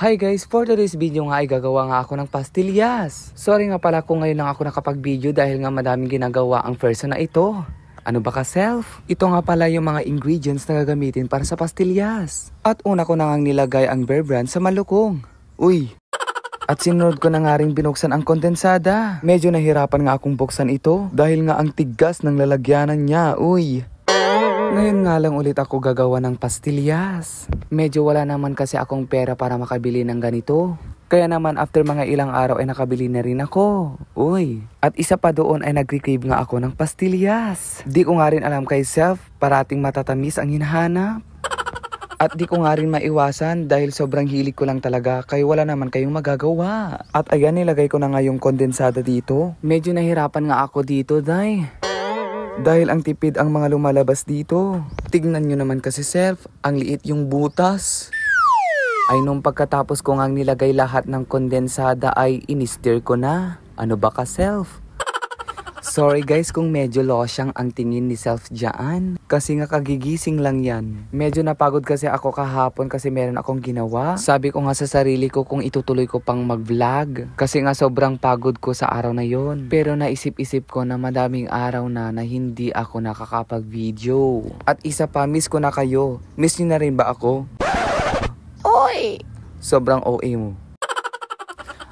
Hi guys, for today's video nga ay gagawa nga ako ng pastillas. Sorry nga pala kung ngayon lang ako nakapag-video dahil nga madaming ginagawa ang person na ito. Ano ba ka self? Ito nga pala yung mga ingredients na gagamitin para sa pastillas. At una ko na ngang nilagay ang Bear Brand sa malukong. Uy! At sinunod ko na nga rin binuksan ang kondensada. Medyo nahirapan nga akong buksan ito dahil nga ang tigas ng lalagyanan niya. Uy! Ngayon nga lang ulit ako gagawa ng pastillas. Medyo wala naman kasi akong pera para makabili ng ganito. Kaya naman after mga ilang araw ay nakabili na rin ako. Uy! At isa pa doon ay nagre-crave nga ako ng pastillas. Di ko nga rin alam kay self, parating matatamis ang hinahanap. At di ko nga rin maiwasan dahil sobrang hilig ko lang talaga kaya wala naman kayong magagawa. At ayan, nilagay ko na nga yung kondensada dito. Medyo nahirapan nga ako dito, dahil ang tipid ang mga lumalabas dito. Tignan nyo naman kasi self, ang liit yung butas. Ay nung pagkatapos ko ngang nilagay lahat ng kondensada ay in-stir ko na. Ano ba ka self? Sorry guys kung medyo losyang ang tingin ni self dyan. Kasi nga kagigising lang yan. Medyo napagod kasi ako kahapon kasi meron akong ginawa. Sabi ko nga sa sarili ko kung itutuloy ko pang mag-vlog. Kasi nga sobrang pagod ko sa araw na yon. Pero naisip-isip ko na madaming araw na hindi ako nakakapag-video. At isa pa, miss ko na kayo. Miss niyo na rin ba ako? Oy! Sobrang OA mo.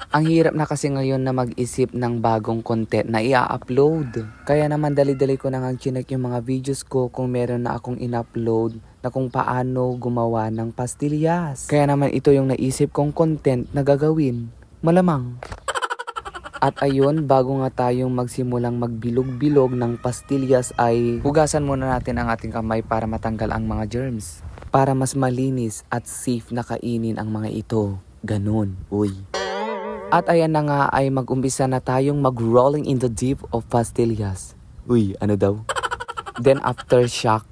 Ang hirap na kasi ngayon na mag-isip ng bagong content na i-upload. Kaya naman dali-dali ko na nga chinek yung mga videos ko kung meron na akong in-upload na kung paano gumawa ng pastillas. Kaya naman ito yung naisip kong content na gagawin. Malamang. At ayun, bago nga tayong magsimulang magbilog-bilog ng pastillas ay hugasan muna natin ang ating kamay para matanggal ang mga germs. Para mas malinis at safe na kainin ang mga ito. Ganun, uy. At ayan na nga ay mag-umpisa na tayong mag-rolling in the deep of pastillas. Uy, ano daw? Then after shock.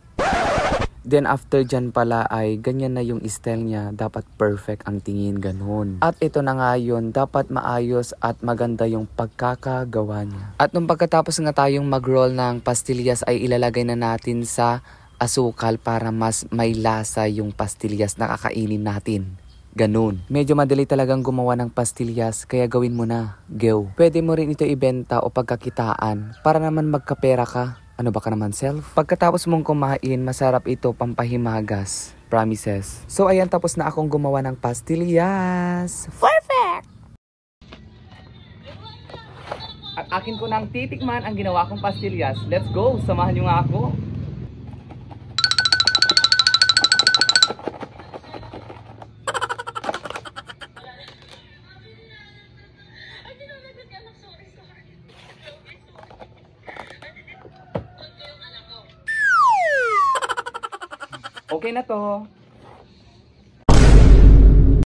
Then after dyan pala ay ganyan na yung style niya. Dapat perfect ang tingin, ganun. At ito na nga yun, dapat maayos at maganda yung pagkakagawa niya. At nung pagkatapos nga tayong mag-roll ng pastillas ay ilalagay na natin sa asukal para mas may lasa yung pastillas na kakainin natin. Ganun. Medyo madali talagang gumawa ng pastillas kaya gawin mo na. Go. Pwede mo rin ito ibenta o pagkakitaan para naman magkapera ka. Ano ba ka naman self? Pagkatapos mong kumain, masarap ito pampahimagas. Promises. So ayan, tapos na akong gumawa ng pastillas. Perfect! At akin ko nang titikman ang ginawa kong pastillas. Let's go! Samahan nyo nga ako. Okay na to.